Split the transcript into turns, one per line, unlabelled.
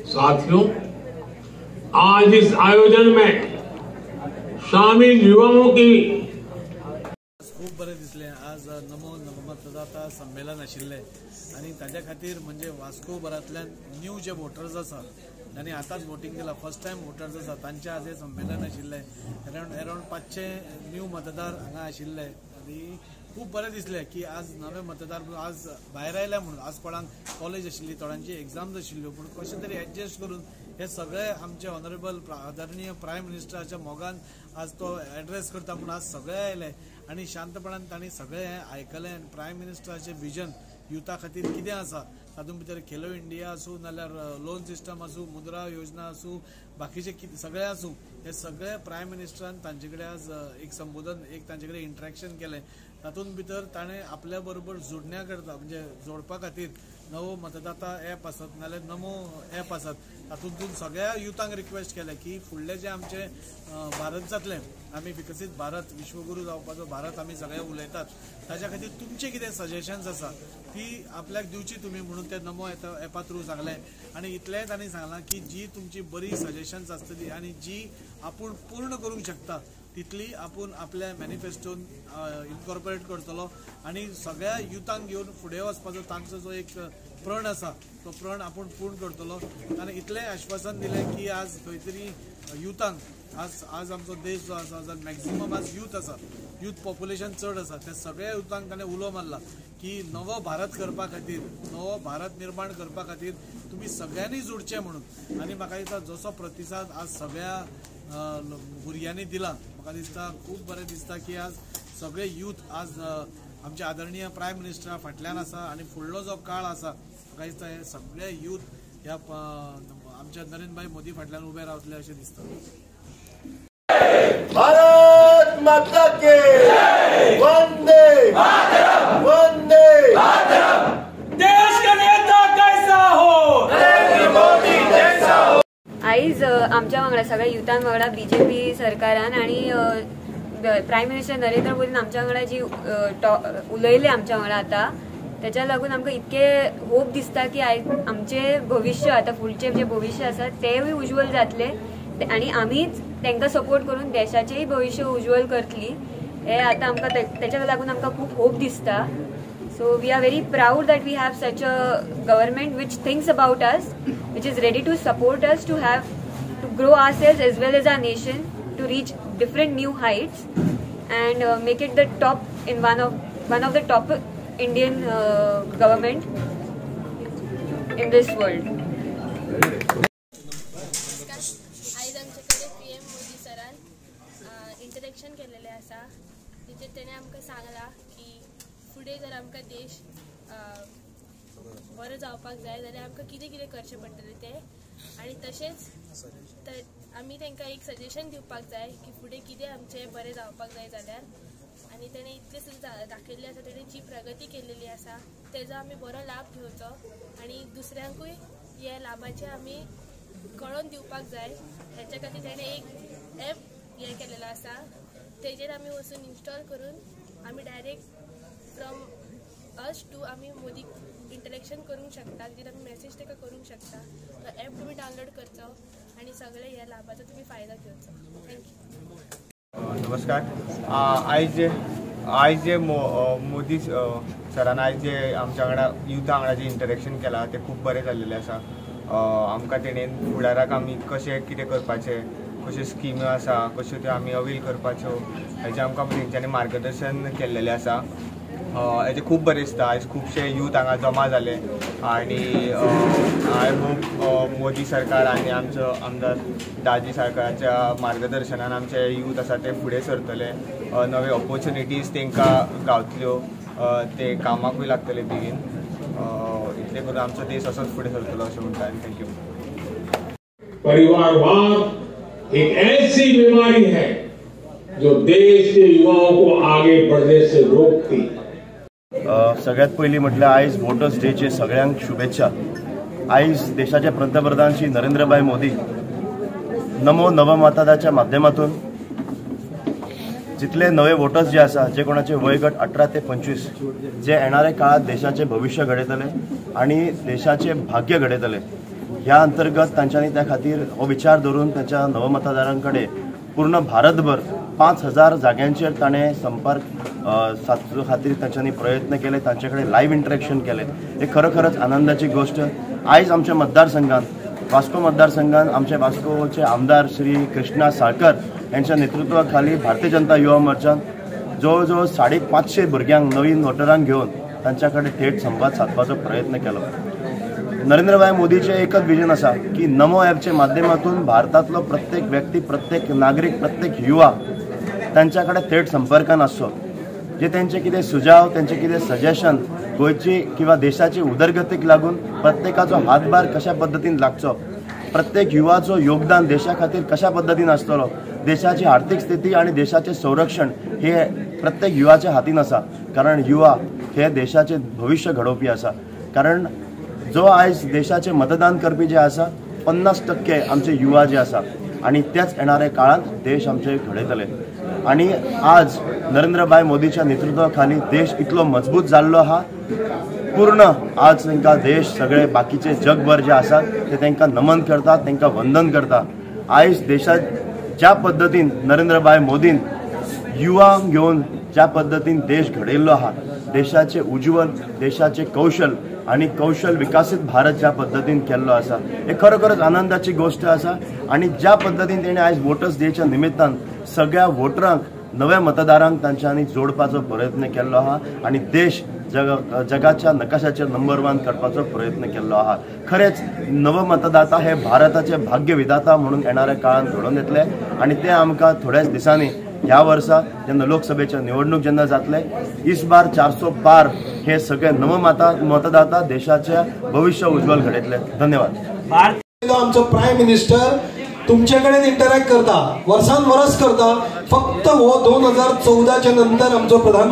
साथियों, आज इस आयोजन में शामिल युवाओं की
खूप बरे दिसले। आज नमो मतदाता संमेलन आशिल्ले आणि ताज्या खातीर म्हणजे वास्को भरांतल्यान न्यू जे वोटर्स आसा ज्यांनी आताच वोटिंग दिला, फर्स्ट टाइम वोटर्स आसा, तांचे आज हे संमेलन आशिल्ले। अराउंड 500 न्यू मतदार हांगा आशिल्ले आणि खूप बरे दिसले की आज नवे मतदार आज भायर आयल्या म्हणून। आज कोणाक कॉलेज आशिल्ली, थोड्यांची एग्जाम्स आशिल्ल्यो, पूण कशें तरी एडजस्ट करून हे सगळे आमचे ऑनरेबल आदरणीय प्रायम मिनिस्टराच्या मोगान आज तो एड्रेस करता म्हणून आज सगळे आयले आणि शांतपणान तांणी सगळे आयकले। प्रायम मिनिस्टराचे विजन युथा खातीर कितें आसा, तातूंत भितर खेलो इंडिया आसूं नाल्यार लोन सिस्टम आसूं, मुद्रा योजना आसूं, बाकीचे सगळे आसूं, हे सगळे प्रायम मिनिस्टरान तांचे कडेन आज एक संबोधन, एक तांचे कडेन इंटरेक्शन केलें। तातूंत भितर ताणें आपल्या बरोबर जोडण्या करता म्हणजे जोडपा खातीर नवो मतदाता ॲप आसत नाल्यार नमो ॲप आसत, तातूंतून सगळ्या युथांक रिक्वेस्ट केले की फुडले जे आमचे भारत जातले, आमी विकसीत भारत, विश्वगुरू जावपाचो भारत आमी सगळे उलयतात, ताच्या खातीर तुमचे कितें सजेशन्स आसा ती आपल्याक दिवची तुमी म्हणून ते नमो ॲपा थ्रू सांगले। आणि इतलेंय तांणी सांगलां की जी तुमची बरी सजेशन्स आसतली आणि जी आपूण पूर्ण करूंक शकता तितली आपूण आपल्या मॅनिफेस्टोन इनकॉर्पोरेट करतलो आणि सगळ्या युथांक घेवन फुडें वचपाचो तांचो जो एक प्रण आसा तो प्रण आपूण पूर्ण करतलो। ताणें इतलें आश्वासन दिलें की आज खंय तरी युथांक आज आमचो देश जो आसा जो मॅक्झिमम आज यूथ आसा, यूथ पॉप्युलेशन चड आसा, त्या सगळ्या युथांक ताणें उलो मारला की नवो भारत करपा खातीर, नवो भारत निर्माण करपा खातीर तुमी सगळ्यांनी जोडचें म्हणून। आनी म्हाका दिसता जसो प्रतिसाद आज सगळ्या भुरग्यांनी दिला, म्हाका दिसता खूब बरें दिसता की आज सगळे यूथ आज आमचे आदरणीय प्रायम मिनिस्टरा फाटल्यान आसा आणि फुडलो जो काळ आसा म्हाका दिसता हे सगळे यूथ ह्या आमच्या नरेंद्र मोदी फाटल्यान उबे रावतले अशें दिसता।
भारत माता के वंदे मातरम, वंदे मातरम। देश का नेता कैसा हो, नरेंद्र मोदी जैसा हो।
आयज आमच्या वांगडा सगळ्या युथान वांगडा बीजेपी सरकारान आणि प्रायम मिनिस्टर नरेंद्र मोदीन आमच्या वांगडा जी उलयले आमच्या वांगडा आता, त्याच्या लागून आमकां इतके होप दिसता की आयज आमचे भविष्य आता फुडचे जे भविष्य आसा तेवूय उज्वल जातले आणि आमीच तांकां सपोर्ट करून देशाचेय भविष्य उज्वल करतली। हे आता आमकां त्याच्या लागून आमकां खूब होप दिसता। So we are very proud that we have such a government which thinks about us, which is ready to support us to grow ourselves as well as our nation to reach different new heights and make it the top in one of the top Indian government in this world.
आज आमच्याकडे PM Modi सरान interaction केलेले आसा, तिचेर तेणे आमकां सांगला की फुडें जर आमकां देश बरो जावपाक जाय जाल्यार आमकां कितें कितें करचें पडटलें तें, आनी तशेंच आमी तांकां एक सजेशन दिवपाक जाय की फुडें कितें आमचें बरें जावपाक जाय जाल्यार। आनी तेणें इतलें सुद्दां दाखयल्लें आसा, तेणें जी प्रगती केल्लेली आसा तेजो आमी बरो लाभ घेवचो आनी दुसऱ्यांकूय हे लाभाचे आमी कळोवन दिवपाक जाय। हेच्या खातीर तेणें एक ॲप हे केल्लेलो आसा, तेजेर आमी वचून इन्स्टॉल करून आमी डायरेक्ट फ्रॉम अस टू आमी मोदी इंटरेक्शन करूंक शकता, तितून आमी मेसेज ताका करूंक शकता। तो ॲप तुमी डावनलोड करचो आणि सगळे ह्या लाभाचो तुमी फायदा घेवचो। थँक्यू।
नमस्कार। आयज जे मोदी सरान आयज जे आमच्या वांगडा युथा वांगडा जे इंटरेक्शन केलां तें खूब बरें जाल्लेलें आसा। आमकां तेणेन फुडाराक आमी कशें कितें करपाचें, कश्यो स्किम्यो आसा कश्यो त्यो आमी अवेल करपाच्यो हेजें आमकां तेंच्यांनी मार्गदर्शन केल्लेलें आसा। हेजें खूब बरें दिसता। आयज खुबशे यूथ हांगा जमा जाले आनी आय होप मोदी सरकार आनी आमचो आमदार दाजी सरकाराच्या मार्गदर्शनान आमचे यूथ आसा ते फुडें सरतले, नवे ऑपॉर्च्युनिटीज तांकां गावतल्यो, ते कामाकूय लागतले बेगीन। इतलें करून आमचो देश असोच फुडें सरतलो अशें म्हणटा। थँक्यू।
परिवारवाद एक ऐसी बीमारी है जो देश के युवाओं को आगे बढ़ने से रोकती है।
सगळ्यात पयलीं म्हटल्यार आयज वोटर्स डेचे सगळ्यांक शुभेच्छा। आयज देशाचे पंतप्रधान श्री नरेंद्रभाई मोदी नमो नवमतदाच्या माध्यमातून जितले नवे वोटर्स जे आसा, जे कोणाचे वयगट 18 ते 25 जे येणाऱ्या काळात देशाचे भविष्य घडयतले आणि देशाचे भाग्य घडयतले, ह्या अंतर्गत तांच्यांनी त्या खातीर हो विचार धरून त्यांच्या नवमतदारांकडे पूर्ण भारतभर 5000 जाग्यांचेर ताणें संपर्क साधचे खातीर तांच्यांनी प्रयत्न केले, तांचे कडेन लायव्ह इंटरेक्शन केले. हे खरोखरच आनंदाची गोष्ट. आयज आमच्या मतदारसंघात वास्को मतदारसंघात आमचे वास्कोचे आमदार श्री कृष्णा साळकर यांच्या नेतृत्वाखाली भारतीय जनता युवा मोर्चान जवळ जवळ 550 भुरग्यांक नवीन वोटरांक घेवन तांच्या कडेन थेट संवाद साधपाचो प्रयत्न केलो. नरेंद्रभाई मोदीचे एकच विजन आसा की नमो ॲपचे माध्यमातून भारतातलो प्रत्येक व्यक्ती, प्रत्येक नागरीक, प्रत्येक युवा तांच्या कडेन थेट संपर्कान आसचो. जे त्यांचे कितें सुझाव, त्यांचे कितें सजेशन गोंयची किंवा देशाची उदरगतीक लागून प्रत्येकाचो हातभार कशा पद्दतीन लागचो, प्रत्येक युवाचो योगदान देशा खातीर कशा पद्दतीन आसतलो, देशाची आर्थीक स्थिती आणि देशाचे संरक्षण हे प्रत्येक युवाच्या हातीन आसा. कारण युवा हे देशाचे भविष्य घडोवपी आसा. कारण जो आयज देशाचे मतदान करपी जे आसा 50% आमचे युवा जे आसा आणि त्याच येणाऱ्या काळात देश आमचे घडयतले. आणि आज नरेंद्रभाई मोदीच्या नेतृत्वाखाली देश इतलो मजबूत जाल्लो आहा. पूर्ण आज तांकां देश सगळे बाकीचे जगभर जे आसात ते तांकां नमन करतात, तांकां वंदन करतात. आयज देशात ज्या पद्दतीन नरेंद्रभाई मोदीन युवांक घेवन ज्या पद्दतीन देश घडयल्लो आहा, देशाचे उज्ज्वल, देशाचे कौशल आणि कौशल विकसित भारत ज्या पद्दतीन केल्लो आसा हे खरोखरच आनंदाची गोष्ट आसा. आणि ज्या पद्दतीन तेणे आयज वोटर्स डेच्या निमित्तान सगळ्या वोटरांक, नव्या मतदारांक तांच्यांनी जोडपाचो प्रयत्न केल्लो आहा आणि देश जगाच्या नकाशाचेर नंबर 1 करपाचो प्रयत्न केल्लो आहा. खरेंच नव मतदाता हे भारताचे भाग्य विधाता म्हणून येणाऱ्या काळात घडोवन येतले आणि ते आमकां थोड्याच दिसांनी ह्या वर्सा जेन्ना लोकसभेच्या निवडणूक जेन्ना जातले, इस बार 400 पार हे सगळे नव मतदाता देशाचे भविष्य उज्ज्वल घडयतले. धन्यवाद.
आमचो प्रायम मिनिस्टर तुमच्याकडे इंटरॅक्ट करता, वर्सान वर्स करता. फक्त हो 2014च्या नंतर आमचो प्रधान